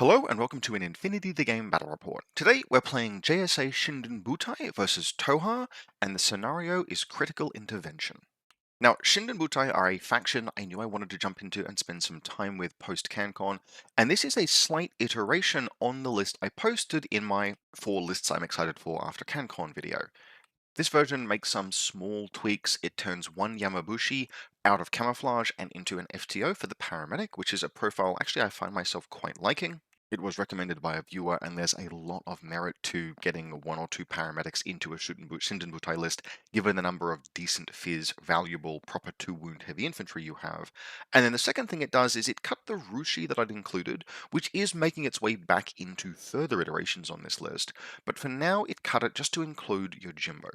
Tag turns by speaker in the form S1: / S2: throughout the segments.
S1: Hello and welcome to an Infinity the Game Battle Report. Today we're playing JSA Shindebutai versus Tohaa, and the scenario is Critical Intervention. Now, Shindebutai are a faction I knew I wanted to jump into and spend some time with post-CanCon, and this is a slight iteration on the list I posted in my 4 lists I'm excited for after CanCon video. This version makes some small tweaks. It turns one Yamabushi out of camouflage and into an FTO for the paramedic, which is a profile actually I find myself quite liking. It was recommended by a viewer, and there's a lot of merit to getting 1 or 2 paramedics into a Shindenbutai list, given the number of decent fizz, valuable, proper 2-wound heavy infantry you have. And then the second thing it does is it cut the Rushi that I'd included, which is making its way back into further iterations on this list, but for now it cut it just to include Yojimbo.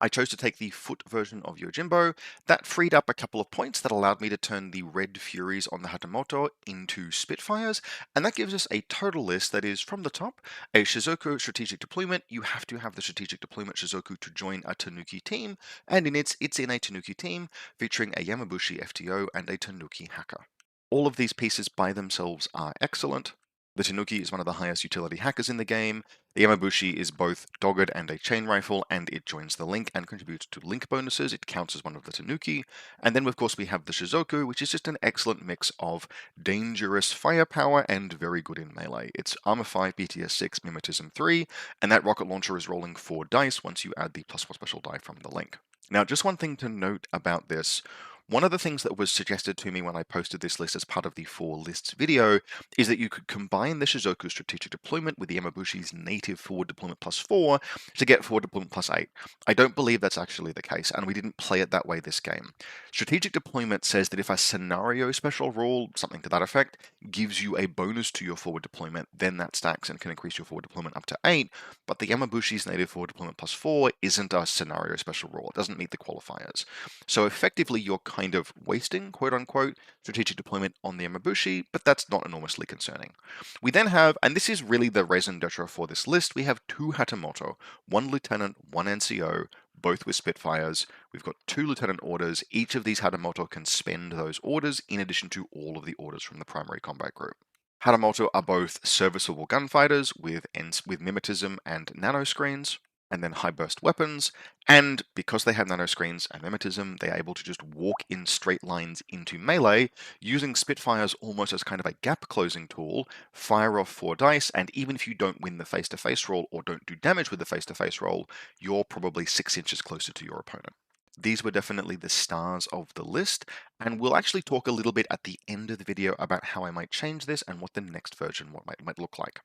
S1: I chose to take the foot version of Yojimbo. That freed up a couple of points that allowed me to turn the Red Furies on the Hatamoto into Spitfires, and that gives us a total list that is, from the top, a Shizuku Strategic Deployment. You have to have the Strategic Deployment Shizuku to join a Tanuki team, and it's in a Tanuki team featuring a Yamabushi FTO and a Tanuki Hacker. All of these pieces by themselves are excellent. The Tanuki is one of the highest utility hackers in the game. The Yamabushi is both dogged and a chain rifle, and it joins the link and contributes to link bonuses. It counts as one of the Tanuki. And then, of course, we have the Shizuku, which is just an excellent mix of dangerous firepower and very good in melee. It's Armor 5, BTS 6, Mimetism 3, and that rocket launcher is rolling 4 dice once you add the +4 special die from the link. Now, just one thing to note about this. One of the things that was suggested to me when I posted this list as part of the 4 lists video is that you could combine the Shizuku strategic deployment with the Yamabushi's native forward deployment +4 to get forward deployment +8. I don't believe that's actually the case, and we didn't play it that way this game. Strategic deployment says that if a scenario special rule, something to that effect, gives you a bonus to your forward deployment, then that stacks and can increase your forward deployment up to 8, but the Yamabushi's native forward deployment +4 isn't a scenario special rule. It doesn't meet the qualifiers. So effectively, you're kind of wasting, quote unquote, strategic deployment on the Yamabushi, but that's not enormously concerning. We then have, and this is really the raison d'etre for this list, we have 2 Hatamoto, 1 lieutenant, 1 NCO, both with Spitfires. We've got 2 lieutenant orders. Each of these Hatamoto can spend those orders in addition to all of the orders from the primary combat group. Hatamoto are both serviceable gunfighters with mimetism and nanoscreens, and then high burst weapons, and because they have nanoscreens and mimetism, they're able to just walk in straight lines into melee, using Spitfires almost as kind of a gap closing tool, fire off 4 dice, and even if you don't win the face-to-face roll or don't do damage with the face-to-face roll, you're probably 6 inches closer to your opponent. These were definitely the stars of the list, and we'll actually talk a little bit at the end of the video about how I might change this and what the next version might look like.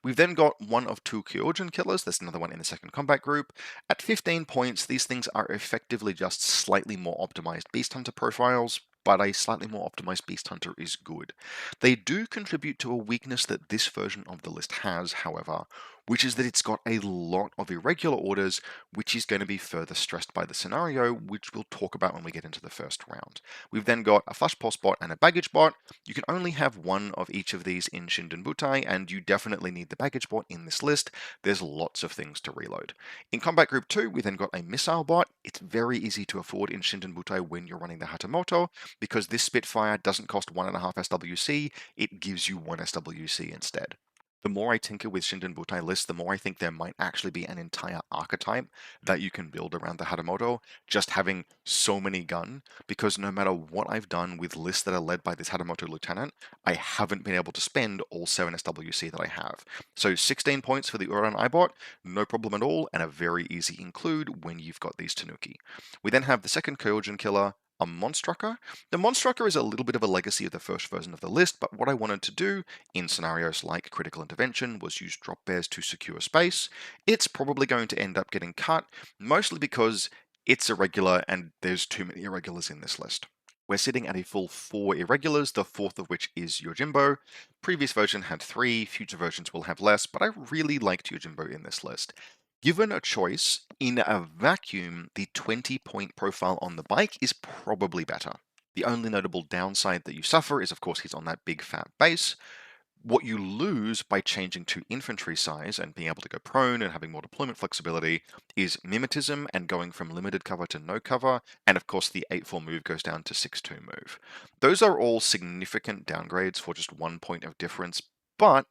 S1: We've then got one of 2 Kyojin killers. There's another one in the second combat group. At 15 points, these things are effectively just slightly more optimized Beast Hunter profiles, but a slightly more optimized Beast Hunter is good. They do contribute to a weakness that this version of the list has, however, which is that it's got a lot of irregular orders, which is going to be further stressed by the scenario, which we'll talk about when we get into the first round. We've then got a flash pulse bot and a baggage bot. You can only have one of each of these in Shindenbutai, and you definitely need the baggage bot in this list. There's lots of things to reload. In Combat Group 2, we then got a missile bot. It's very easy to afford in Shindenbutai when you're running the Hatamoto, because this Spitfire doesn't cost 1.5 SWC, it gives you 1 SWC instead. The more I tinker with Shindenbutai lists, the more I think there might actually be an entire archetype that you can build around the Hatamoto, just having so many gun, because no matter what I've done with lists that are led by this Hatamoto lieutenant, I haven't been able to spend all 7 SWC that I have. So 16 points for the Uran Ibot, no problem at all, and a very easy include when you've got these Tanuki. We then have the second Kyojin killer, a Monstrucker. The Monstrucker is a little bit of a legacy of the first version of the list, but what I wanted to do in scenarios like Critical Intervention was use drop bears to secure space. It's probably going to end up getting cut, mostly because it's irregular and there's too many irregulars in this list. We're sitting at a full 4 irregulars, the 4th of which is Yojimbo. Previous version had 3, future versions will have less, but I really liked Yojimbo in this list. Given a choice, in a vacuum, the 20-point profile on the bike is probably better. The only notable downside that you suffer is, of course, he's on that big fat base. What you lose by changing to infantry size and being able to go prone and having more deployment flexibility is mimetism and going from limited cover to no cover, and of course the 8-4 move goes down to 6-2 move. Those are all significant downgrades for just 1 point of difference, but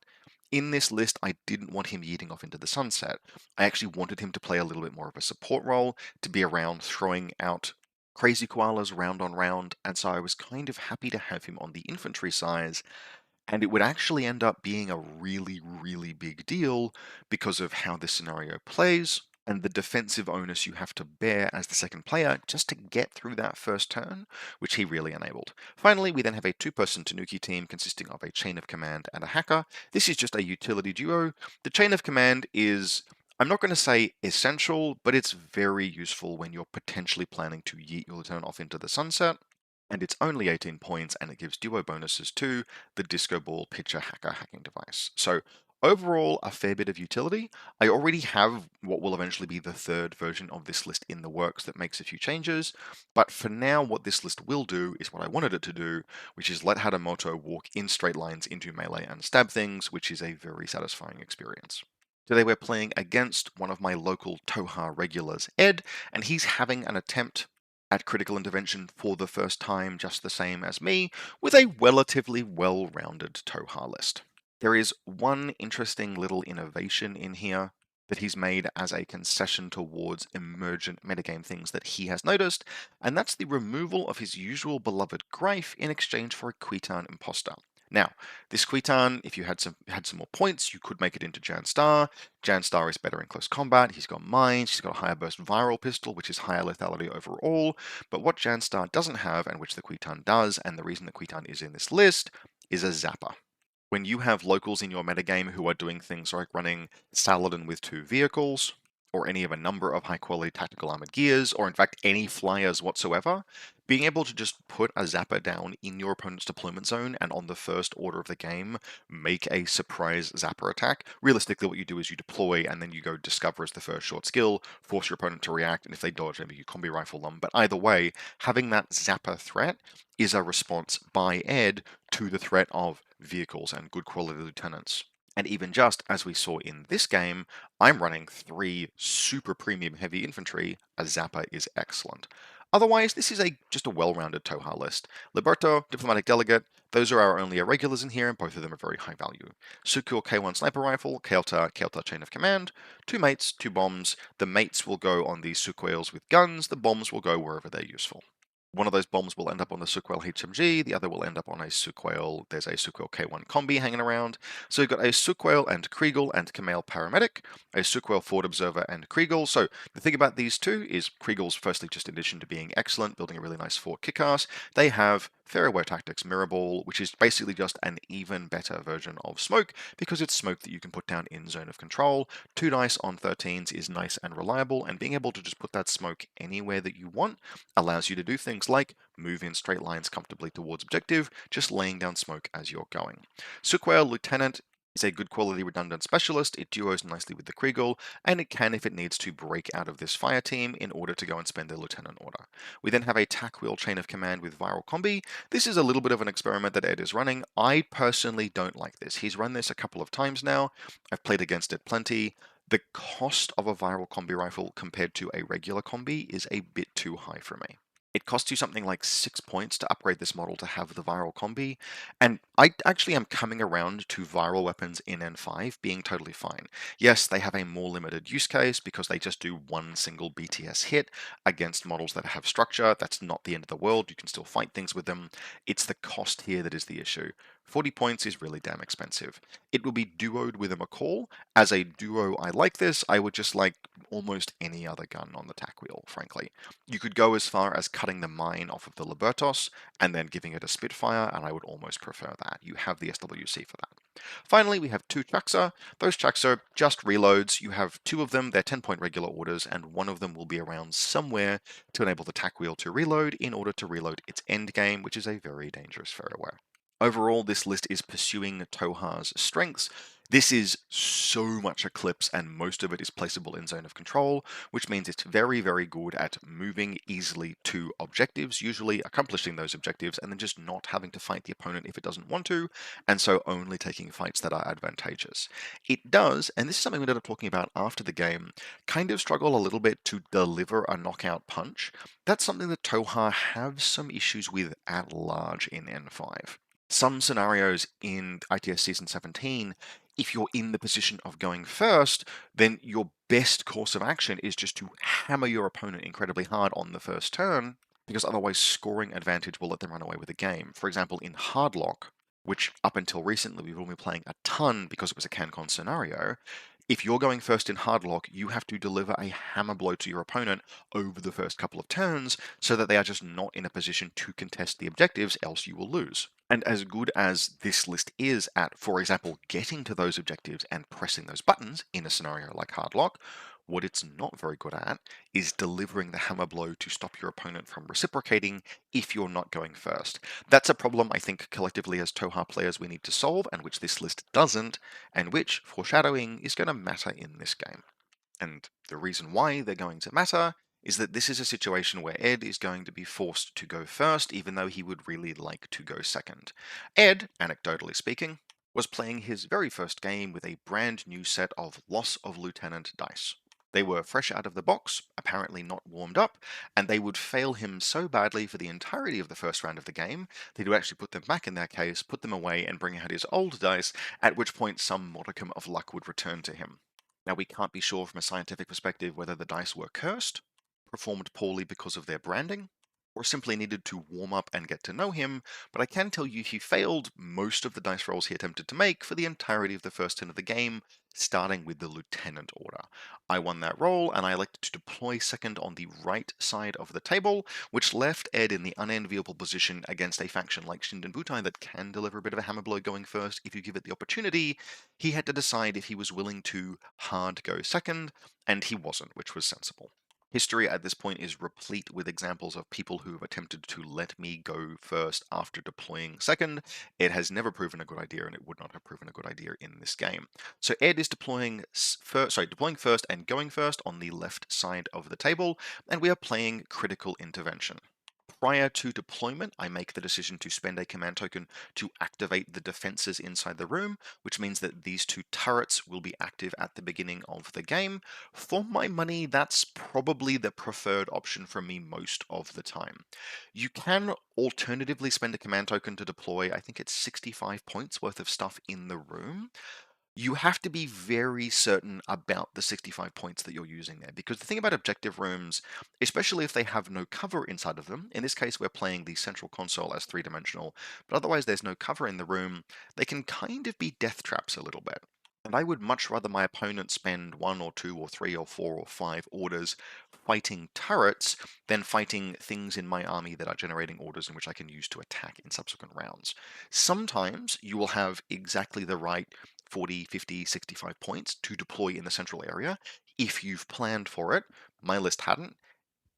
S1: In this list, I didn't want him yeeting off into the sunset. I actually wanted him to play a little bit more of a support role, to be around throwing out crazy koalas round on round, and so I was kind of happy to have him on the infantry size, and it would actually end up being a really, really big deal because of how this scenario plays and the defensive onus you have to bear as the second player just to get through that first turn, which he really enabled. Finally, we then have a two-person Tanuki team consisting of a chain of command and a hacker. This is just a utility duo. The chain of command is, I'm not going to say essential, but it's very useful when you're potentially planning to yeet your lieutenant off into the sunset. And it's only 18 points, and it gives duo bonuses to the Disco Ball Pitcher Hacker hacking device. So overall, a fair bit of utility. I already have what will eventually be the third version of this list in the works that makes a few changes, but for now what this list will do is what I wanted it to do, which is let Hadamoto walk in straight lines into melee and stab things, which is a very satisfying experience. Today we're playing against one of my local Tohaa regulars, Ed, and he's having an attempt at critical intervention for the first time, just the same as me, with a relatively well-rounded Tohaa list. There is one interesting little innovation in here that he's made as a concession towards emergent metagame things that he has noticed, and that's the removal of his usual beloved Greif in exchange for a Khitan Imposter. Now, this Khitan, if you had some more points, you could make it into Jan Star. Jan Star is better in close combat. He's got mines. He's got a higher burst viral pistol, which is higher lethality overall. But what Jan Star doesn't have, and which the Khitan does, and the reason the Khitan is in this list, is a zapper. When you have locals in your metagame who are doing things like running Saladin with 2 vehicles, or any of a number of high-quality tactical armored gears, or in fact any flyers whatsoever, being able to just put a zapper down in your opponent's deployment zone and on the first order of the game make a surprise zapper attack. Realistically, what you do is you deploy and then you go discover as the first short skill, force your opponent to react, and if they dodge, maybe you combi rifle them. But either way, having that zapper threat is a response by Ed to the threat of vehicles and good quality lieutenants. And even just as we saw in this game, I'm running 3 super premium heavy infantry. A zapper is excellent. Otherwise, this is just a well-rounded Tohaa list. Liberto, Diplomatic Delegate, those are our only irregulars in here, and both of them are very high value. Sukur K1 Sniper Rifle, Keota Chain of Command, 2 mates, 2 bombs. The mates will go on these Sukoils with guns, the bombs will go wherever they're useful. One of those bombs will end up on the Sukoil HMG, the other will end up on a Sukoil, there's a Sukoil K1 combi hanging around. So you've got a Sukoil and Kriegel and Kamel Paramedic, a Sukoil Forward Observer and Kriegel. So the thing about these two is Kriegel's firstly, just in addition to being excellent, building a really nice fort kick-ass, they have Fairway Tactics Mirror Ball, which is basically just an even better version of Smoke, because it's smoke that you can put down in zone of control. 2 dice on 13s is nice and reliable, and being able to just put that smoke anywhere that you want allows you to do things like move in straight lines comfortably towards objective, just laying down smoke as you're going. Sukoil Lieutenant is a good quality redundant specialist. It duos nicely with the Kriegel, and it can, if it needs to, break out of this fire team in order to go and spend their lieutenant order. We then have a tack wheel chain of command with viral combi. This is a little bit of an experiment that Ed is running. I personally don't like this. He's run this a couple of times now. I've played against it plenty. The cost of a viral combi rifle compared to a regular combi is a bit too high for me. It costs you something like 6 points to upgrade this model to have the viral combi, and I actually am coming around to viral weapons in N5 being totally fine. Yes, they have a more limited use case because they just do one single BTS hit against models that have structure. That's not the end of the world. You can still fight things with them. It's the cost here that is the issue. 40 points is really damn expensive. It will be duoed with a McCall. As a duo, I like this. I would just like almost any other gun on the tack wheel, frankly. You could go as far as cutting the mine off of the Libertos and then giving it a Spitfire, and I would almost prefer that. You have the SWC for that. Finally, we have 2 Chaksa. Those Chaksa are just reloads. You have 2 of them, they're 10-point regular orders, and one of them will be around somewhere to enable the tack wheel to reload in order to reload its end game, which is a very dangerous Fairware. Overall, this list is pursuing Tohaa's strengths. This is so much Eclipse, and most of it is placeable in zone of control, which means it's very, very good at moving easily to objectives, usually accomplishing those objectives, and then just not having to fight the opponent if it doesn't want to, and so only taking fights that are advantageous. It does, and this is something we ended up talking about after the game, kind of struggle a little bit to deliver a knockout punch. That's something that Tohaa have some issues with at large in N5. Some scenarios in ITS Season 17, if you're in the position of going first, then your best course of action is just to hammer your opponent incredibly hard on the first turn, because otherwise scoring advantage will let them run away with the game. For example, in Hardlock, which up until recently we've all been playing a ton because it was a CanCon scenario, if you're going first in Hardlock, you have to deliver a hammer blow to your opponent over the first couple of turns so that they are just not in a position to contest the objectives, else you will lose. And as good as this list is at, for example, getting to those objectives and pressing those buttons in a scenario like Hardlock, what it's not very good at is delivering the hammer blow to stop your opponent from reciprocating if you're not going first. That's a problem I think collectively as Tohaa players we need to solve, and which this list doesn't, and which, foreshadowing, is going to matter in this game. And the reason why they're going to matter is that this is a situation where Ed is going to be forced to go first, even though he would really like to go second. Ed, anecdotally speaking, was playing his very first game with a brand new set of Loss of Lieutenant dice. They were fresh out of the box, apparently not warmed up, and they would fail him so badly for the entirety of the first round of the game that he would actually put them back in their case, put them away, and bring out his old dice, at which point some modicum of luck would return to him. Now, we can't be sure from a scientific perspective whether the dice were cursed, performed poorly because of their branding, or simply needed to warm up and get to know him, but I can tell you he failed most of the dice rolls he attempted to make for the entirety of the first turn of the game, starting with the Lieutenant order. I won that roll, and I elected to deploy second on the right side of the table, which left Ed in the unenviable position against a faction like Shindebutai that can deliver a bit of a hammer blow going first if you give it the opportunity. He had to decide if he was willing to hard go second, and he wasn't, which was sensible. History at this point is replete with examples of people who have attempted to let me go first after deploying second. It has never proven a good idea, and it would not have proven a good idea in this game. So Ed is deploying first and going first on the left side of the table, and we are playing critical intervention. Prior to deployment, I make the decision to spend a command token to activate the defenses inside the room, which means that these two turrets will be active at the beginning of the game. For my money, that's probably the preferred option for me most of the time. You can alternatively spend a command token to deploy, I think it's 65 points worth of stuff in the room. You have to be very certain about the 65 points that you're using there, because the thing about objective rooms, especially if they have no cover inside of them, in this case we're playing the central console as three-dimensional, but otherwise there's no cover in the room, they can kind of be death traps a little bit. And I would much rather my opponent spend 1 or 2 or 3 or 4 or 5 orders fighting turrets than fighting things in my army that are generating orders in which I can use to attack in subsequent rounds. Sometimes you will have exactly the right 40, 50, 65 points to deploy in the central area if you've planned for it. My list hadn't,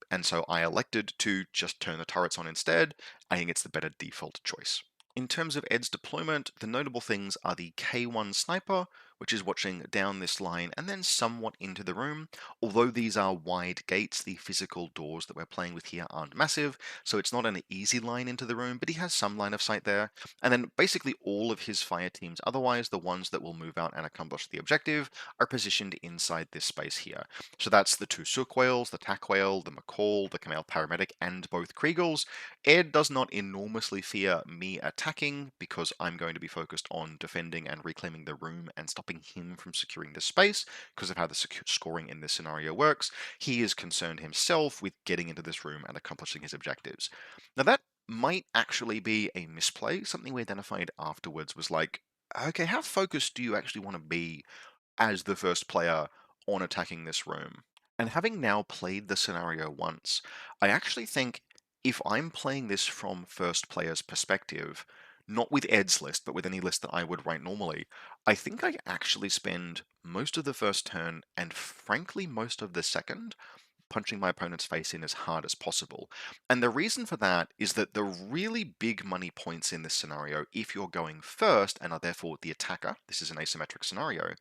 S1: and so I elected to just turn the turrets on instead. I think it's the better default choice. In terms of Ed's deployment, the notable things are the K1 sniper, which is watching down this line and then somewhat into the room. Although these are wide gates, the physical doors that we're playing with here aren't massive, so it's not an easy line into the room, but he has some line of sight there. And then basically all of his fire teams, otherwise the ones that will move out and accomplish the objective, are positioned inside this space here. So that's the two Sook Whales, the Tack Whale, the McCall, the Kamel Paramedic, and both Kriegels. Ed does not enormously fear me attacking because I'm going to be focused on defending and reclaiming the room and stopping him from securing the space because of how the scoring in this scenario works. He is concerned himself with getting into this room and accomplishing his objectives. Now that might actually be a misplay. Something we identified afterwards was like, okay, how focused do you actually want to be as the first player on attacking this room? And having now played the scenario once, I actually think if I'm playing this from first player's perspective, not with Ed's list, but with any list that I would write normally, I think I actually spend most of the first turn and frankly most of the second punching my opponent's face in as hard as possible. And the reason for that is that the really big money points in this scenario, if you're going first and are therefore the attacker, this is an asymmetric scenario,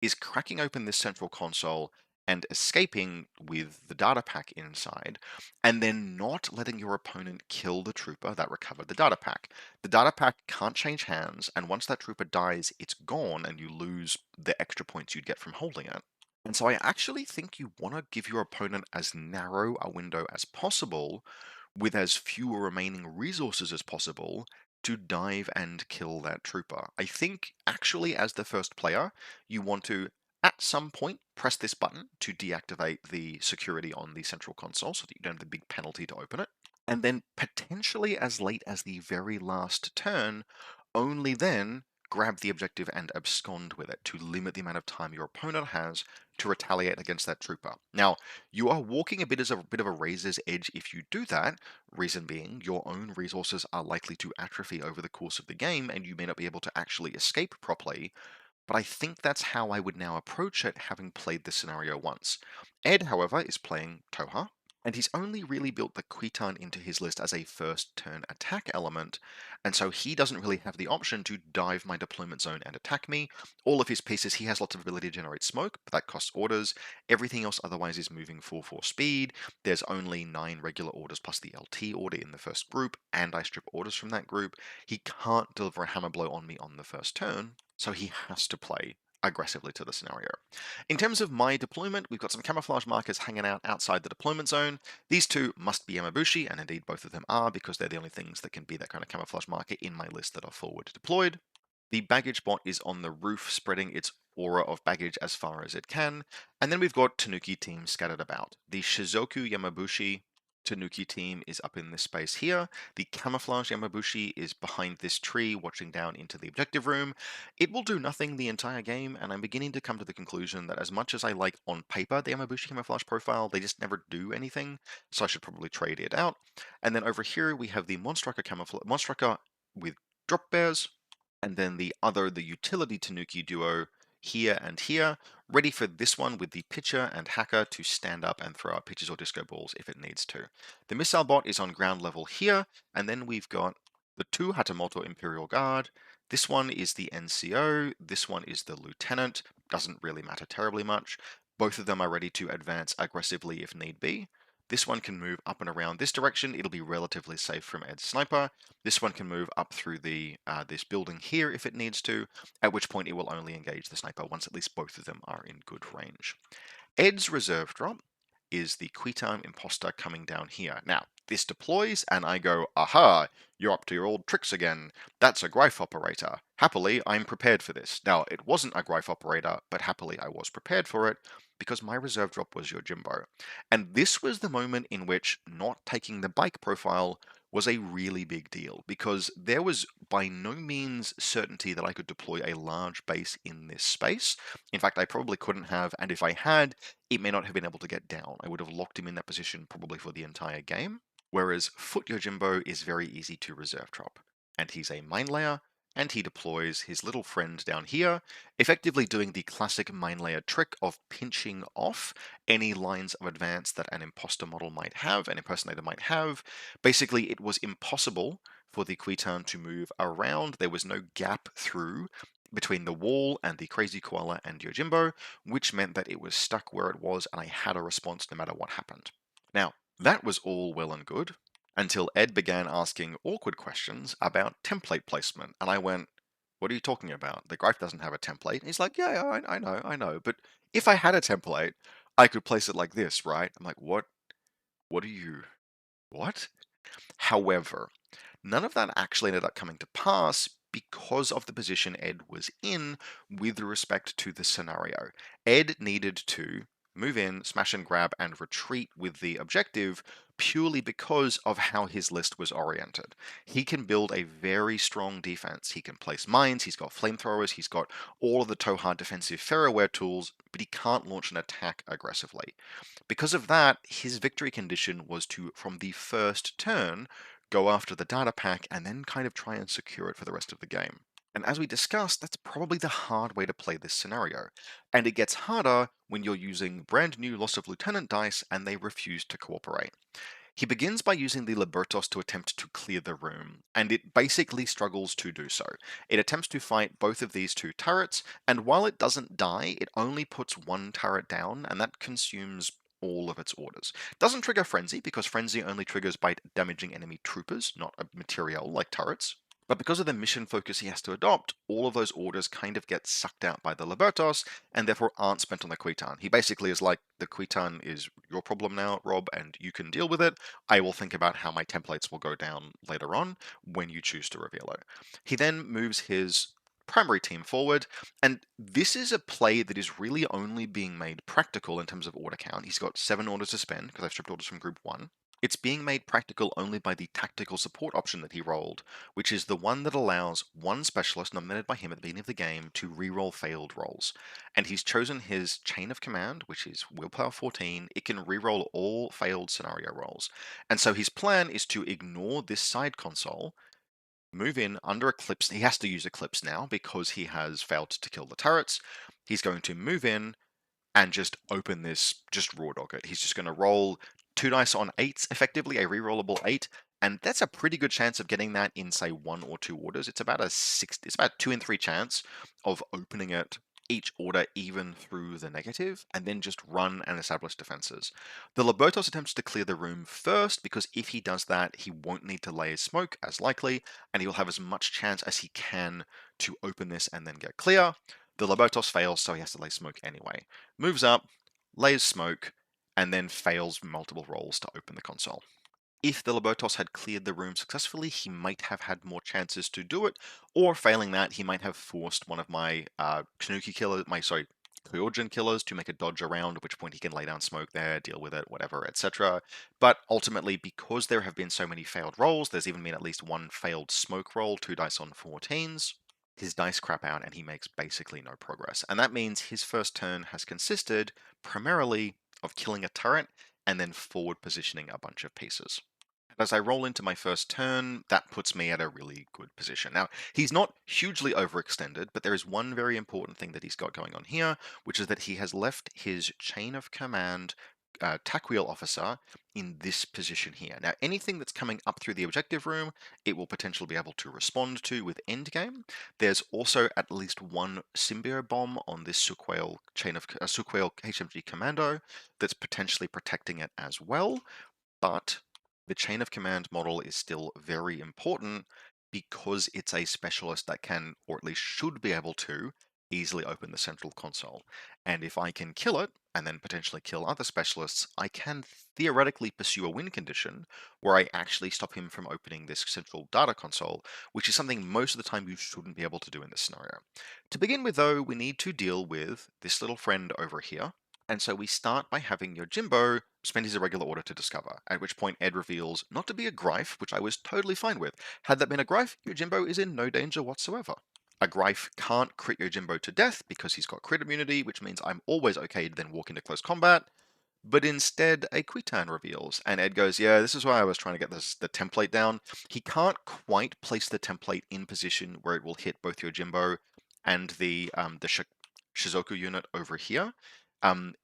S1: is cracking open this central console and escaping with the data pack inside, and then not letting your opponent kill the trooper that recovered the data pack. The data pack can't change hands, and once that trooper dies, it's gone, and you lose the extra points you'd get from holding it. And so I actually think you want to give your opponent as narrow a window as possible with as few remaining resources as possible to dive and kill that trooper. I think actually as the first player, you want to at some point press this button to deactivate the security on the central console so that you don't have the big penalty to open it. And then potentially as late as the very last turn, only then grab the objective and abscond with it to limit the amount of time your opponent has to retaliate against that trooper. Now, you are walking a bit as a bit of a razor's edge if you do that, reason being your own resources are likely to atrophy over the course of the game and you may not be able to actually escape properly, but I think that's how I would now approach it, having played this scenario once. Ed, however, is playing Tohaa, and he's only really built the Khitan into his list as a first turn attack element, and so he doesn't really have the option to dive my deployment zone and attack me. All of his pieces, he has lots of ability to generate smoke, but that costs orders. Everything else otherwise is moving 4/4 speed. There's only 9 regular orders plus the LT order in the first group, and I strip orders from that group. He can't deliver a hammer blow on me on the first turn, so he has to play aggressively to the scenario. In terms of my deployment, we've got some camouflage markers hanging out outside the deployment zone. These two must be Yamabushi, and indeed both of them are, because they're the only things that can be that kind of camouflage marker in my list that are forward deployed. The baggage bot is on the roof, spreading its aura of baggage as far as it can. And then we've got Tanuki teams scattered about. The Shizoku Yamabushi Tanuki team is up in this space here. The camouflage Yamabushi is behind this tree, watching down into the objective room. It will do nothing the entire game, and I'm beginning to come to the conclusion that as much as I like on paper the Yamabushi camouflage profile, they just never do anything, so I should probably trade it out. And then over here we have the Monstrucker with drop bears, and then the utility Tanuki duo here and here, ready for this one with the pitcher and hacker to stand up and throw out pitches or disco balls if it needs to. The missile bot is on ground level here, and then we've got the two Hatamoto Imperial Guard. This one is the NCO, this one is the lieutenant, doesn't really matter terribly much. Both of them are ready to advance aggressively if need be. This one can move up and around this direction, it'll be relatively safe from Ed's sniper. This one can move up through the this building here if it needs to, at which point it will only engage the sniper once at least both of them are in good range. Ed's reserve drop is the Quitarm Imposter coming down here. Now, this deploys, and I go, aha, you're up to your old tricks again. That's a Greif operator. Happily, I'm prepared for this. Now, it wasn't a Greif operator, but happily I was prepared for it, because my reserve drop was Yojimbo. And this was the moment in which not taking the bike profile was a really big deal, because there was by no means certainty that I could deploy a large base in this space. In fact, I probably couldn't have, and if I had, it may not have been able to get down. I would have locked him in that position probably for the entire game. Whereas Foot Yojimbo is very easy to reserve drop. And he's a mine layer, and he deploys his little friend down here, effectively doing the classic mine layer trick of pinching off any lines of advance that an imposter model might have, an impersonator might have. Basically, it was impossible for the Quitarn to move around. There was no gap through between the wall and the Crazy Koala and Yojimbo, which meant that it was stuck where it was and I had a response no matter what happened. Now, that was all well and good until Ed began asking awkward questions about template placement, and I went, what are you talking about? The Greif doesn't have a template. And he's like, yeah, I know, but if I had a template, I could place it like this, right? I'm like, what are you, what? However, none of that actually ended up coming to pass because of the position Ed was in with respect to the scenario. Ed needed to move in, smash and grab, and retreat with the objective purely because of how his list was oriented. He can build a very strong defense. He can place mines, he's got flamethrowers, he's got all of the Tohaa defensive ferroware tools, but he can't launch an attack aggressively. Because of that, his victory condition was to, from the first turn, go after the data pack and then kind of try and secure it for the rest of the game. And as we discussed, that's probably the hard way to play this scenario. And it gets harder when you're using brand new Loss of Lieutenant dice and they refuse to cooperate. He begins by using the Libertos to attempt to clear the room, and it basically struggles to do so. It attempts to fight both of these two turrets, and while it doesn't die, it only puts one turret down, and that consumes all of its orders. Doesn't trigger Frenzy, because Frenzy only triggers by damaging enemy troopers, not a material like turrets. But because of the mission focus he has to adopt, all of those orders kind of get sucked out by the Libertos and therefore aren't spent on the Quitan. He basically is like, the Quitan is your problem now, Rob, and you can deal with it. I will think about how my templates will go down later on when you choose to reveal it. He then moves his primary team forward, and this is a play that is really only being made practical in terms of order count. He's got 7 orders to spend because I've stripped orders from group 1. It's being made practical only by the tactical support option that he rolled, which is the one that allows one specialist nominated by him at the beginning of the game to reroll failed rolls. And he's chosen his chain of command, which is willpower 14. It can reroll all failed scenario rolls. And so his plan is to ignore this side console, move in under Eclipse. He has to use Eclipse now because he has failed to kill the turrets. He's going to move in and just open this, just raw dog it. He's just going to roll 2 dice on 8s, effectively a rerollable 8, and that's a pretty good chance of getting that in, say, 1 or 2 orders. It's about it's about 2 in 3 chance of opening it each order even through the negative, and then just run and establish defenses. The Lobotos attempts to clear the room first, because if he does that, he won't need to lay his smoke as likely, and he will have as much chance as he can to open this and then get clear. The Lobotos fails, so he has to lay smoke anyway. Moves up, lays smoke, and then fails multiple rolls to open the console. If the Lobotos had cleared the room successfully, he might have had more chances to do it, or failing that, he might have forced one of my Tanuki killers, Kyojin killers to make a dodge around, at which point he can lay down smoke there, deal with it, whatever, etc. But ultimately, because there have been so many failed rolls, there's even been at least 1 failed smoke roll, 2 dice on 14s, his dice crap out and he makes basically no progress. And that means his first turn has consisted primarily of killing a turret and then forward positioning a bunch of pieces. As I roll into my first turn, that puts me at a really good position. Now, he's not hugely overextended, but there is one very important thing that he's got going on here, which is that he has left his chain of command Takwheel officer in this position here. Now, anything that's coming up through the objective room, it will potentially be able to respond to with endgame. There's also at least 1 symbio bomb on this Sukwhale chain of Sukwhale HMG commando that's potentially protecting it as well. But the chain of command model is still very important because it's a specialist that can, or at least should be able to, easily open the central console. And if I can kill it, and then potentially kill other specialists, I can theoretically pursue a win condition where I actually stop him from opening this central data console, which is something most of the time you shouldn't be able to do in this scenario. To begin with, though, we need to deal with this little friend over here. And so we start by having Yojimbo spend his irregular order to discover, at which point Ed reveals not to be a Greif, which I was totally fine with. Had that been a Greif, Yojimbo is in no danger whatsoever. A Greif can't crit Yojimbo to death because he's got crit immunity, which means I'm always okay to then walk into close combat. But instead, a Quitan reveals, and Ed goes, yeah, this is why I was trying to get the template down. He can't quite place the template in position where it will hit both Yojimbo and the Shizoku unit over here.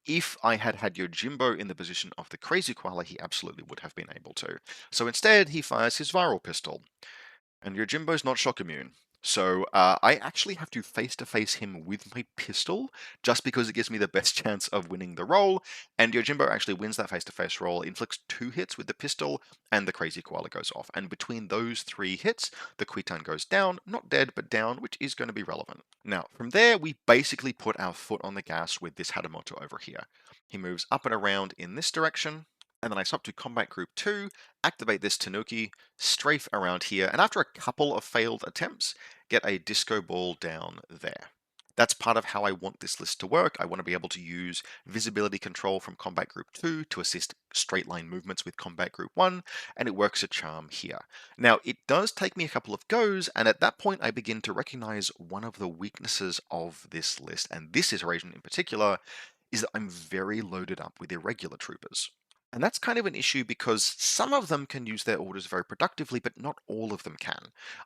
S1: If I had had Yojimbo in the position of the Crazy Koala, he absolutely would have been able to. So instead, he fires his viral pistol. And Yojimbo's not shock immune. So I actually have to face him with my pistol just because it gives me the best chance of winning the roll. And Yojimbo actually wins that face-to-face roll, inflicts 2 hits with the pistol, and the Crazy Koala goes off. And between those 3 hits, the Quitan goes down, not dead, but down, which is going to be relevant. Now, from there, we basically put our foot on the gas with this Hadamoto over here. He moves up and around in this direction, and then I swap to Combat Group 2, activate this Tanuki, strafe around here, and after a couple of failed attempts, get a disco ball down there. That's part of how I want this list to work. I want to be able to use visibility control from Combat Group 2 to assist straight line movements with Combat Group 1, and it works a charm here. Now, it does take me a couple of goes, and at that point I begin to recognize one of the weaknesses of this list, and this iteration in particular, is that I'm very loaded up with irregular troopers. And that's kind of an issue because some of them can use their orders very productively, but not all of them can.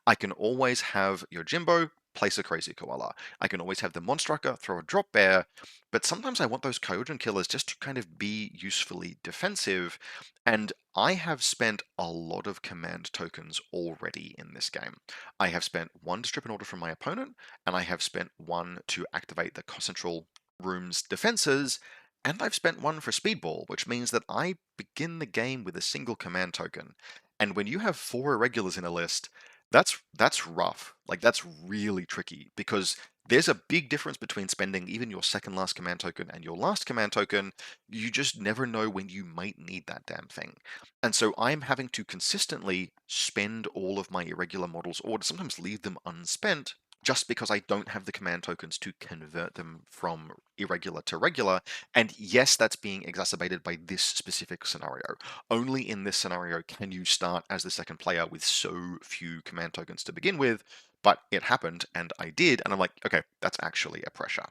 S1: I can always have Yojimbo place a Crazy Koala. I can always have the Monstrucker throw a Drop Bear, but sometimes I want those Kyojin killers just to kind of be usefully defensive, and I have spent a lot of command tokens already in this game. I have spent 1 to strip an order from my opponent, and I have spent 1 to activate the central room's defenses, and I've spent 1 for Speedball, which means that I begin the game with a single command token. And when you have 4 irregulars in a list, that's That's rough. Like, that's really tricky because there's a big difference between spending even your second last command token and your last command token. You just never know when you might need that damn thing. And so I'm having to consistently spend all of my irregular models or to sometimes leave them unspent just because I don't have the command tokens to convert them from irregular to regular. And yes, that's being exacerbated by this specific scenario. Only in this scenario can you start as the second player with so few command tokens to begin with, but it happened and I did, and I'm like, okay, that's actually a pressure.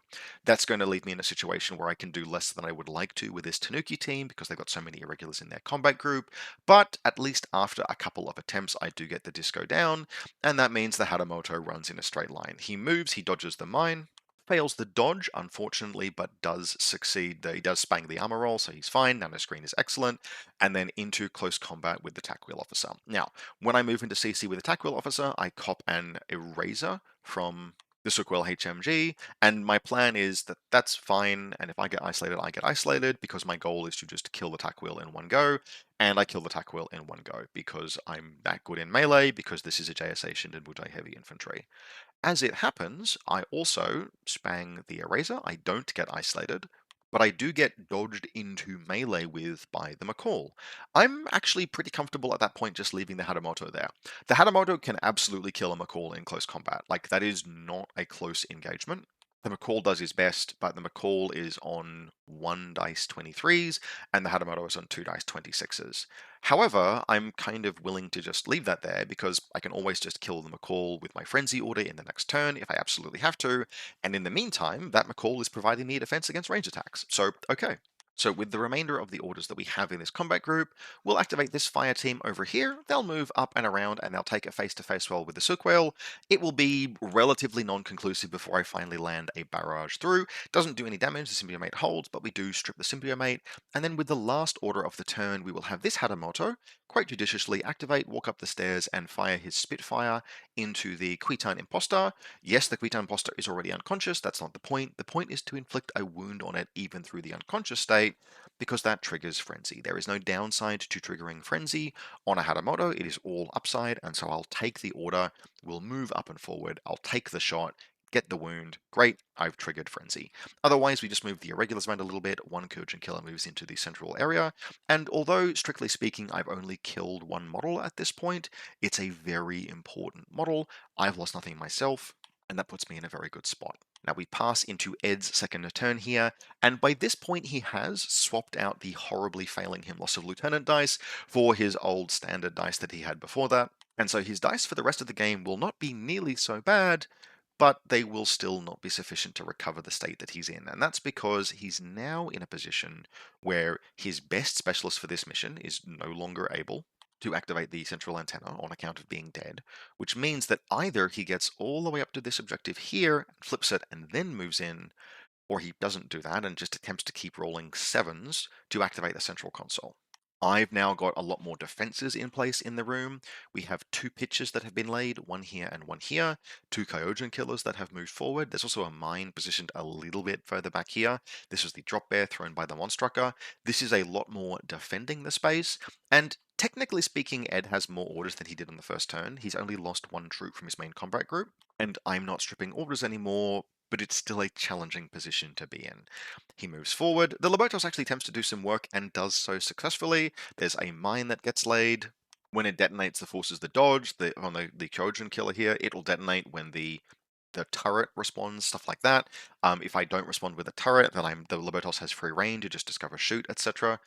S1: That's going to leave me in a situation where I can do less than I would like to with this Tanuki team because they've got so many irregulars in their combat group, but at least after a couple of attempts I do get the disco down, and that means the Hadamoto runs in a straight line. He moves, he dodges the mine, fails the dodge, unfortunately, but does succeed. He does spang the armor roll, so he's fine. Nano screen is excellent. And then into close combat with the tack wheel officer. Now, when I move into CC with the tack wheel officer, I cop an eraser from the Sookwell HMG, and my plan is that that's fine, and if I get isolated, I get isolated, because my goal is to just kill the tack wheel in one go, and I kill the tack wheel in one go, because I'm that good in melee, because this is a JSA Shindebutai heavy infantry. As it happens, I also spang the eraser. I don't get isolated, but I do get dodged into melee with by the McCall. I'm actually pretty comfortable at that point just leaving the Hadamoto there. The Hadamoto can absolutely kill a McCall in close combat. Like, that is not a close engagement. The McCall does his best, but the McCall is on 1 dice 23s, and the Hadamoto is on 2 dice 26s. However, I'm kind of willing to just leave that there because I can always just kill the McCall with my Frenzy order in the next turn if I absolutely have to, and in the meantime, that McCall is providing me defense against range attacks. So, okay. So with the remainder of the orders that we have in this combat group, we'll activate this fire team over here. They'll move up and around and they'll take a face-to-face roll with the Sookwell. It will be relatively non-conclusive before I finally land a barrage through. Doesn't do any damage, the Symbiomate holds, but we do strip the Symbiomate. And then with the last order of the turn, we will have this Hadamoto quite judiciously activate, walk up the stairs, and fire his Spitfire into the Quitan Imposter. Yes, the Quitan Imposter is already unconscious, that's not the point. The point is to inflict a wound on it even through the unconscious state, because that triggers Frenzy. There is no downside to triggering Frenzy on a Hadamoto, it is all upside, and so I'll take the order, we'll move up and forward, I'll take the shot, get the wound, great, I've triggered Frenzy. Otherwise, we just move the irregulars around a little bit, one Kojin killer moves into the central area, and although, strictly speaking, I've only killed one model at this point, it's a very important model, I've lost nothing myself, and that puts me in a very good spot. Now we pass into Ed's second turn here, and by this point he has swapped out the horribly failing him loss of lieutenant dice for his old standard dice that he had before that, and so his dice for the rest of the game will not be nearly so bad, but they will still not be sufficient to recover the state that he's in. And that's because he's now in a position where his best specialist for this mission is no longer able to activate the central antenna on account of being dead, which means that either he gets all the way up to this objective here, flips it, and then moves in, or he doesn't do that and just attempts to keep rolling sevens to activate the central console. I've now got a lot more defenses in place in the room. We have two pitches that have been laid, one here and one here, two Kyojin killers that have moved forward. There's also a mine positioned a little bit further back here. This is the drop bear thrown by the Monstrucker. This is a lot more defending the space, and technically speaking, Ed has more orders than he did on the first turn. He's only lost one troop from his main combat group, and I'm not stripping orders anymore, but it's still a challenging position to be in. He moves forward. The Lobotos actually attempts to do some work and does so successfully. There's a mine that gets laid. When it detonates, the forces the dodge. On the Kojin killer here, it will detonate when the turret responds, stuff like that. If I don't respond with a turret, then the Lobotos has free reign to just discover shoot, etc.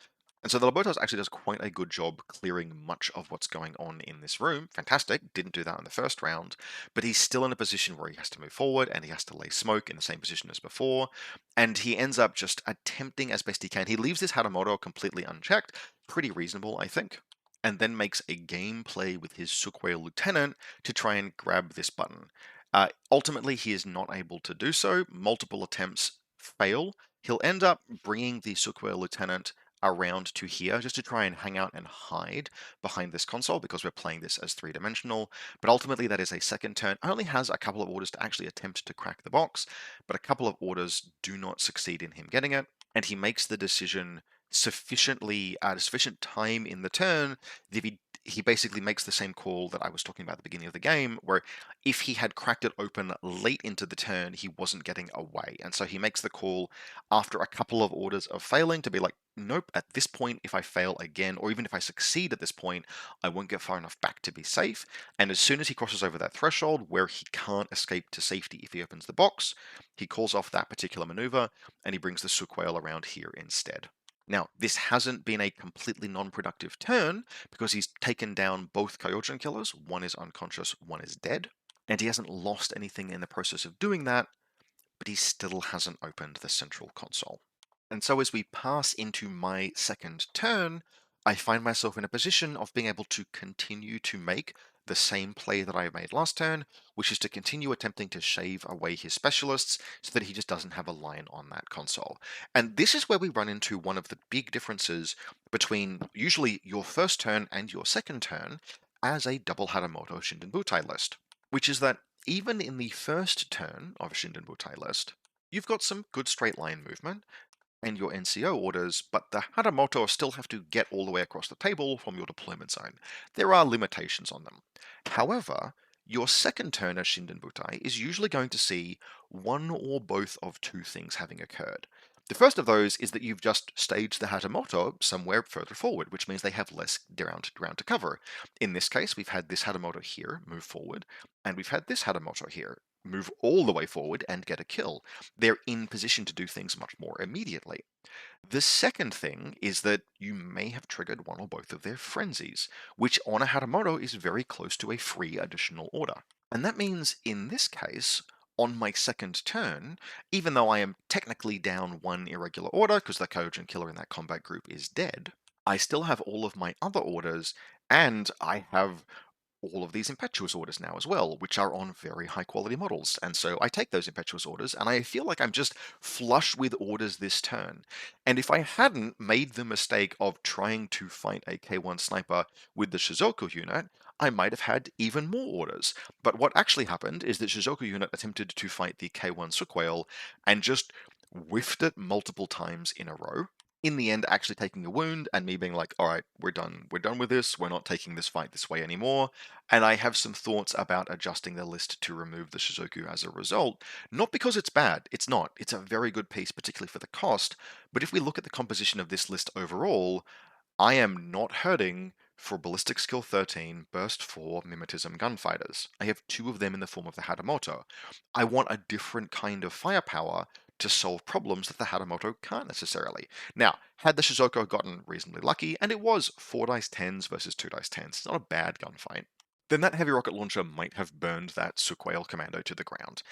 S1: And so the Lobotos actually does quite a good job clearing much of what's going on in this room. Fantastic, didn't do that in the first round, but he's still in a position where he has to move forward and he has to lay smoke in the same position as before, and he ends up just attempting as best he can. He leaves his Hadamoto completely unchecked, pretty reasonable, I think, and then makes a game play with his Sookwell Lieutenant to try and grab this button. Ultimately, he is not able to do so. Multiple attempts fail. He'll end up bringing the Sookwell Lieutenant around to here just to try and hang out and hide behind this console because we're playing this as three-dimensional, but ultimately that is a second turn. Only has a couple of orders to actually attempt to crack the box, but a couple of orders do not succeed in him getting it, and he makes the decision sufficient time in the turn that he basically makes the same call that I was talking about at the beginning of the game, where if he had cracked it open late into the turn, he wasn't getting away. And so he makes the call after a couple of orders of failing to be like, nope, at this point, if I fail again, or even if I succeed at this point, I won't get far enough back to be safe. And as soon as he crosses over that threshold where he can't escape to safety if he opens the box, he calls off that particular maneuver and he brings the Sook Whale around here instead. Now, this hasn't been a completely non-productive turn because he's taken down both Kyojin killers. One is unconscious, one is dead. And he hasn't lost anything in the process of doing that, but he still hasn't opened the central console. And so as we pass into my second turn, I find myself in a position of being able to continue to make the same play that I made last turn, which is to continue attempting to shave away his specialists so that he just doesn't have a line on that console. And this is where we run into one of the big differences between usually your first turn and your second turn as a double Haramoto Shindebutai list, which is that even in the first turn of a Shindebutai list, you've got some good straight line movement and your NCO orders, but the Haramoto still have to get all the way across the table from your deployment zone. There are limitations on them. However, your second turn as Shindenbutai is usually going to see one or both of two things having occurred. The first of those is that you've just staged the Hatamoto somewhere further forward, which means they have less ground to cover. In this case, we've had this Hatamoto here move forward, and we've had this Hatamoto here move all the way forward and get a kill. They're in position to do things much more immediately. The second thing is that you may have triggered one or both of their frenzies, which on a Hatamoto is very close to a free additional order. And that means in this case, on my second turn, even though I am technically down one irregular order because the Kyojin killer in that combat group is dead, I still have all of my other orders, and I have all of these impetuous orders now as well, which are on very high quality models. And so I take those impetuous orders and I feel like I'm just flush with orders this turn. And if I hadn't made the mistake of trying to fight a K1 sniper with the Shizoku unit, I might have had even more orders. But what actually happened is that Shizoku unit attempted to fight the K1 Sukwale and just whiffed it multiple times in a row, in the end actually taking a wound and me being like, all right, we're done with this, we're not taking this fight this way anymore. And I have some thoughts about adjusting the list to remove the Shizuku as a result, not because it's bad, it's not, it's a very good piece, particularly for the cost, but if we look at the composition of this list overall, I am not hurting for Ballistic Skill 13, Burst 4, Mimetism Gunfighters. I have two of them in the form of the Hatamoto. I want a different kind of firepower to solve problems that the Hatamoto can't necessarily. Now, had the Shizuko gotten reasonably lucky, and it was 4 dice 10s versus 2 dice 10s, it's not a bad gunfight, then that heavy rocket launcher might have burned that Sukwale commando to the ground.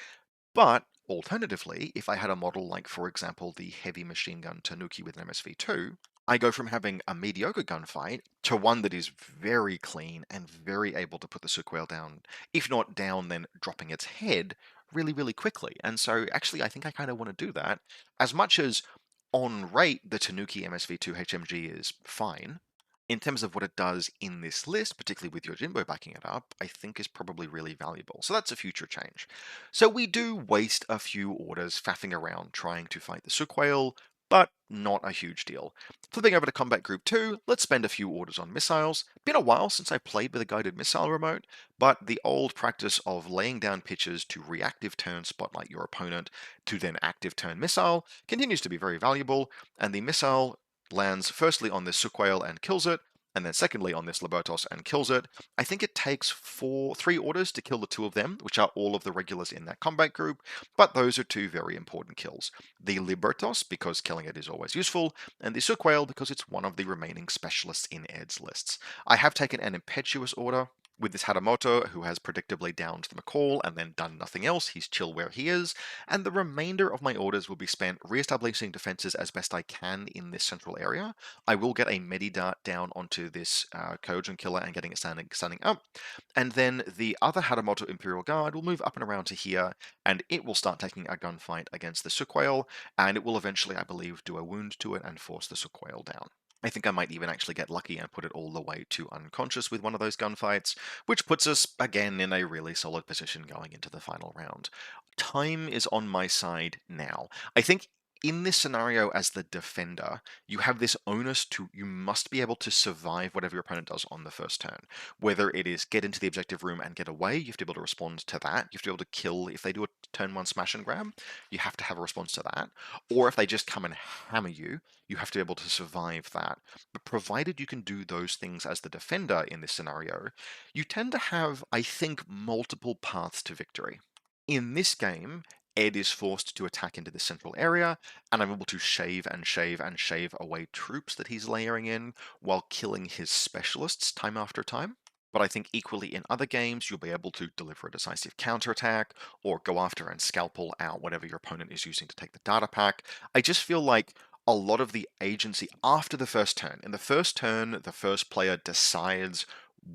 S1: But alternatively, if I had a model like, for example, the heavy machine gun Tanuki with an MSV2, I go from having a mediocre gunfight to one that is very clean and very able to put the Sukwale down, if not down, then dropping its head really, really quickly. And so actually, I think I kind of want to do that. As much as on rate, the Tanuki MSV2 HMG is fine, in terms of what it does in this list, particularly with Yojimbo backing it up, I think is probably really valuable. So that's a future change. So we do waste a few orders faffing around trying to fight the Sukwale, but not a huge deal. Flipping over to Combat Group 2, let's spend a few orders on missiles. Been a while since I played with a guided missile remote, but the old practice of laying down pitches to reactive turn spotlight your opponent to then active turn missile continues to be very valuable, and the missile lands firstly on this Sukwale and kills it, and then secondly on this Libertos and kills it. I think it takes 3 orders to kill the 2 of them, which are all of the regulars in that combat group, but those are 2 very important kills. The Libertos, because killing it is always useful, and the Sukwale, because it's one of the remaining specialists in Ed's lists. I have taken an impetuous order with this Hatamoto, who has predictably downed the McCall and then done nothing else. He's chill where he is, and the remainder of my orders will be spent re-establishing defenses as best I can in this central area. I will get a Medidart down onto this Kyojin killer and getting it standing up, and then the other Hatamoto Imperial Guard will move up and around to here, and it will start taking a gunfight against the Sukwale, and it will eventually, I believe, do a wound to it and force the Sukwale down. I think I might even actually get lucky and put it all the way to unconscious with one of those gunfights, which puts us again in a really solid position going into the final round. Time is on my side now. I think In this scenario, as the defender, you have this onus to, you must be able to survive whatever your opponent does on the first turn. Whether it is get into the objective room and get away, you have to be able to respond to that. You have to be able to kill, if they do a turn 1 smash and grab, you have to have a response to that. Or if they just come and hammer you, you have to be able to survive that. But provided you can do those things as the defender in this scenario, you tend to have, I think, multiple paths to victory. In this game, Ed is forced to attack into the central area, and I'm able to shave and shave and shave away troops that he's layering in while killing his specialists time after time. But I think equally in other games, you'll be able to deliver a decisive counterattack or go after and scalpel out whatever your opponent is using to take the data pack. I just feel like a lot of the agency after the first turn. In the first turn, the first player decides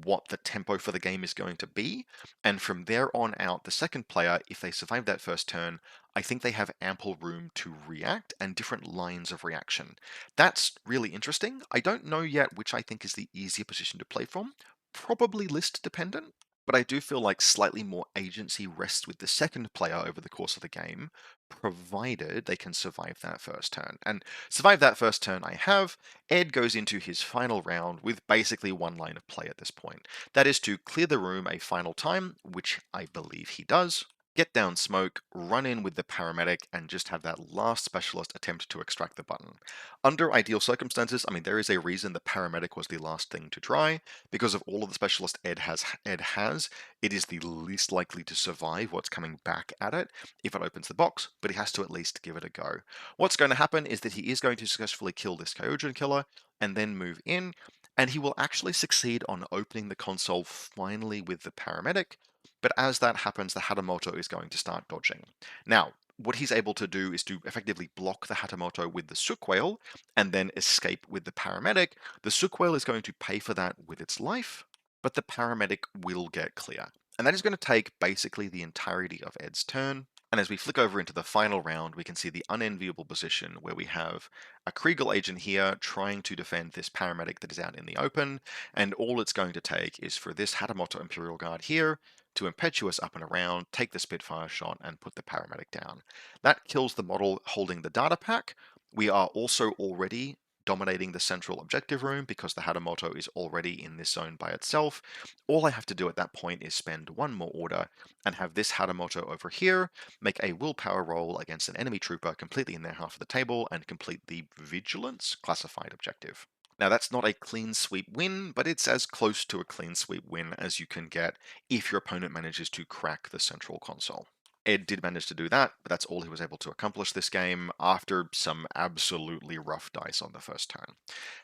S1: what the tempo for the game is going to be, and from there on out, the second player, if they survive that first turn, I think they have ample room to react and different lines of reaction. That's really interesting. I don't know yet which I think is the easier position to play from. Probably list dependent, but I do feel like slightly more agency rests with the second player over the course of the game, provided they can survive that first turn. And survive that first turn I have, Ed goes into his final round with basically one line of play at this point. That is to clear the room a final time, which I believe he does, get down smoke, run in with the paramedic, and just have that last specialist attempt to extract the button. Under ideal circumstances, I mean, there is a reason the paramedic was the last thing to try, because of all of the specialists Ed has, it is the least likely to survive what's coming back at it if it opens the box, but he has to at least give it a go. What's going to happen is that he is going to successfully kill this Kyojin killer and then move in, and he will actually succeed on opening the console finally with the paramedic, but as that happens, the Hatamoto is going to start dodging. Now, what he's able to do is to effectively block the Hatamoto with the Sook Whale and then escape with the paramedic. The Sook Whale is going to pay for that with its life, but the paramedic will get clear. And that is going to take basically the entirety of Ed's turn. And as we flick over into the final round, we can see the unenviable position where we have a Kriegel agent here trying to defend this paramedic that is out in the open, and all it's going to take is for this Hatamoto Imperial Guard here to impetuous up and around, take the Spitfire shot, and put the paramedic down. That kills the model holding the data pack. We are also already dominating the central objective room because the Hatamoto is already in this zone by itself. All I have to do at that point is spend one more order and have this Hatamoto over here make a willpower roll against an enemy trooper completely in their half of the table and complete the Vigilance classified objective. Now, that's not a clean sweep win, but it's as close to a clean sweep win as you can get if your opponent manages to crack the central console. Ed did manage to do that, but that's all he was able to accomplish this game after some absolutely rough dice on the first turn.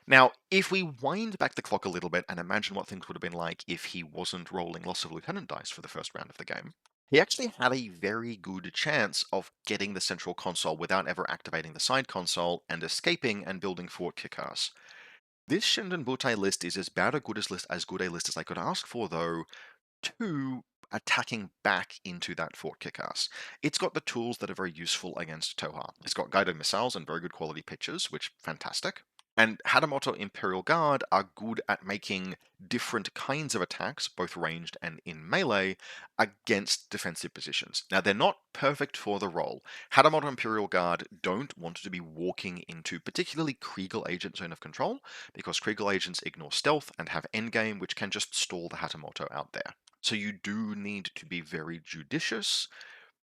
S1: Now, if we wind back the clock a little bit and imagine what things would have been like if he wasn't rolling loss of lieutenant dice for the first round of the game, he actually had a very good chance of getting the central console without ever activating the side console and escaping and building Fort Kickass. This Shindebutai list is as bad a good a list as I could ask for, though, to attacking back into that Fort Kickass. It's got the tools that are very useful against Tohaa. It's got guided missiles and very good quality pitches, which fantastic. And Hatamoto Imperial Guard are good at making different kinds of attacks, both ranged and in melee, against defensive positions. Now, they're not perfect for the role. Hatamoto Imperial Guard don't want to be walking into particularly Kriegel Agent zone of control, because Kriegel Agents ignore stealth and have endgame, which can just stall the Hatamoto out there. So you do need to be very judicious,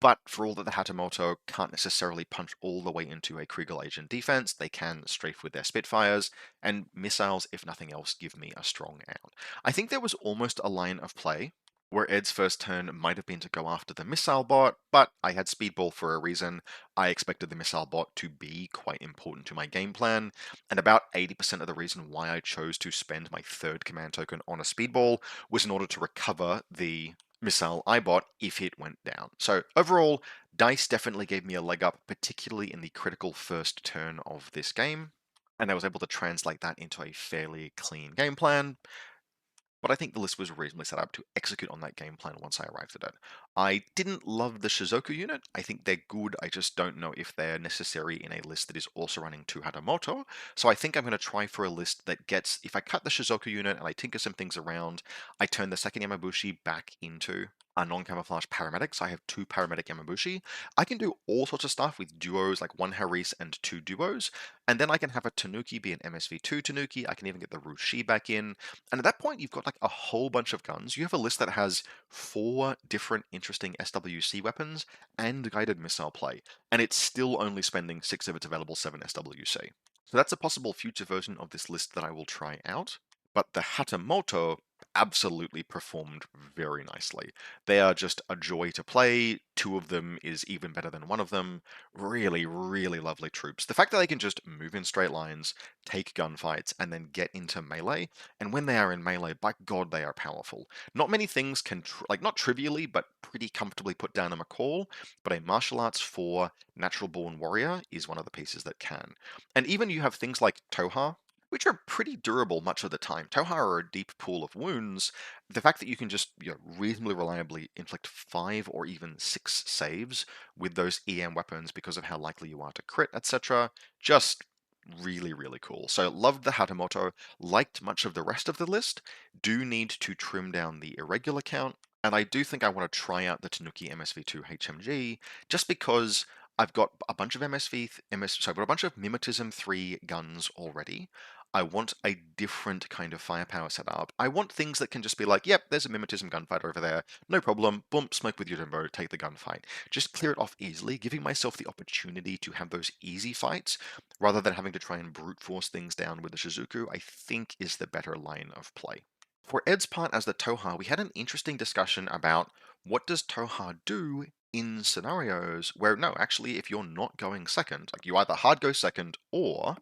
S1: but for all that the Hatamoto can't necessarily punch all the way into a Kriegel agent defense, they can strafe with their Spitfires, and missiles, if nothing else, give me a strong out. I think there was almost a line of play where Ed's first turn might have been to go after the missile bot, but I had Speedball for a reason. I expected the missile bot to be quite important to my game plan, and about 80% of the reason why I chose to spend my third command token on a Speedball was in order to recover the missile I bought if it went down. So overall, dice definitely gave me a leg up, particularly in the critical first turn of this game, and I was able to translate that into a fairly clean game plan. But I think the list was reasonably set up to execute on that game plan once I arrived at it. I didn't love the Shizuku unit. I think they're good. I just don't know if they're necessary in a list that is also running 2 Hatamoto. So I think I'm going to try for a list that gets, if I cut the Shizuku unit and I tinker some things around, I turn the second Yamabushi back into are non-camouflage paramedics. I have 2 paramedic Yamabushi. I can do all sorts of stuff with duos, like 1 Haris and 2 duos, and then I can have a Tanuki be an MSV2 Tanuki. I can even get the Rushi back in, and at that point, you've got like a whole bunch of guns. You have a list that has 4 different interesting SWC weapons and guided missile play, and it's still only spending 6 of its available 7 SWC. So that's a possible future version of this list that I will try out. But the Hatamoto absolutely performed very nicely. They are just a joy to play. 2 of them is even better than 1 of them. Really, really lovely troops. The fact that they can just move in straight lines, take gunfights, and then get into melee, and when they are in melee, by God, they are powerful. Not many things can, like, not trivially, but pretty comfortably put down a McCall, but a martial arts for natural born warrior is one of the pieces that can. And even you have things like Tohaa, which are pretty durable much of the time. Tohaa are a deep pool of wounds. The fact that you can just reasonably reliably inflict 5 or even 6 saves with those EM weapons because of how likely you are to crit, etc., just really, really cool. So loved the Hatamoto, liked much of the rest of the list, do need to trim down the irregular count, and I do think I want to try out the Tanuki MSV2 HMG just because I've got a bunch of I've got a bunch of Mimetism 3 guns already. I want a different kind of firepower setup. I want things that can just be like, yep, there's a Mimetism gunfighter over there, no problem, boom, smoke with Yojimbo, take the gunfight. Just clear it off easily, giving myself the opportunity to have those easy fights, rather than having to try and brute force things down with the Shizuku, I think is the better line of play. For Ed's part as the Tohaa, we had an interesting discussion about what does Tohaa do in scenarios where, no, actually, if you're not going second, like you either hard go second or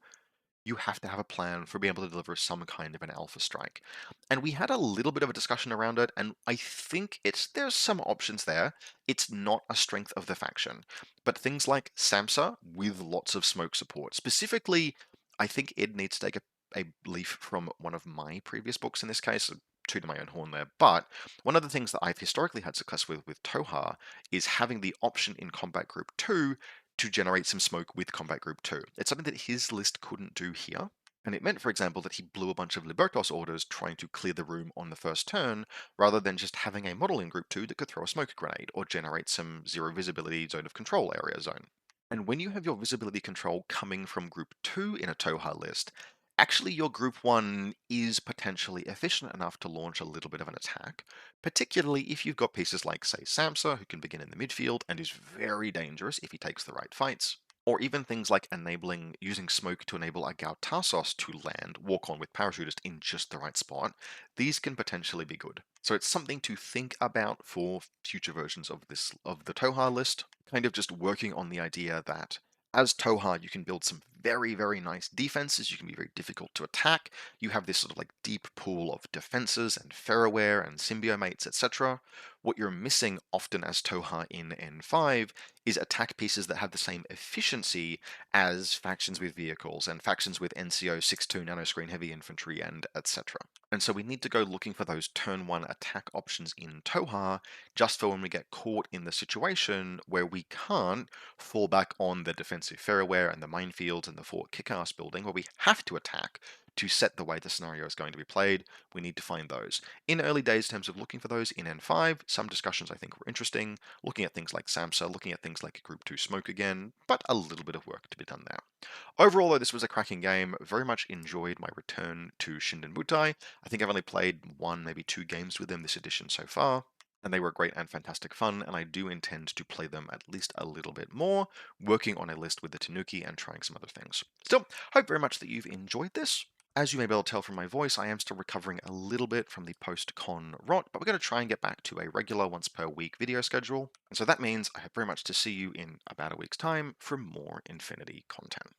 S1: you have to have a plan for being able to deliver some kind of an alpha strike. And we had a little bit of a discussion around it, and I think there's some options there. It's not a strength of the faction, but things like Samsa with lots of smoke support. Specifically, I think it needs to take a leaf from one of my previous books in this case, tooting my own horn there, but one of the things that I've historically had success with Tohaa is having the option in Combat Group 2 to generate some smoke with Combat Group 2. It's something that his list couldn't do here. And it meant, for example, that he blew a bunch of Libertos orders trying to clear the room on the first turn, rather than just having a model in Group 2 that could throw a smoke grenade or generate some zero visibility zone of control area zone. And when you have your visibility control coming from Group 2 in a Tohaa list, actually your Group 1 is potentially efficient enough to launch a little bit of an attack, particularly if you've got pieces like, say, Samsa, who can begin in the midfield and is very dangerous if he takes the right fights, or even things like using smoke to enable a Gautasos to land, walk on with parachutist in just the right spot. These can potentially be good. So it's something to think about for future versions of the Tohaa list, kind of just working on the idea that as Tohaa, you can build some very, very nice defenses. You can be very difficult to attack. You have this sort of like deep pool of defenses and ferroware and symbiomates, etc. What you're missing often as Tohaa in N5 is attack pieces that have the same efficiency as factions with vehicles and factions with NCO 6.2 nanoscreen heavy infantry and etc. And so we need to go looking for those turn 1 attack options in Tohaa just for when we get caught in the situation where we can't fall back on the defensive ferroware and the minefields and the fort kick-ass building, where we have to attack to set the way the scenario is going to be played. We need to find those. In early days, in terms of looking for those in N5, some discussions I think were interesting, looking at things like Samsa, looking at things like Group 2 Smoke again, but a little bit of work to be done there. Overall, though, this was a cracking game. Very much enjoyed my return to Shindebutai. I think I've only played 1, maybe 2 games with them this edition so far, and they were great and fantastic fun, and I do intend to play them at least a little bit more, working on a list with the Tanuki and trying some other things. Still, hope very much that you've enjoyed this. As you may be able to tell from my voice, I am still recovering a little bit from the post-con rot, but we're going to try and get back to a regular once per week video schedule, and so that means I hope very much to see you in about a week's time for more Infinity content.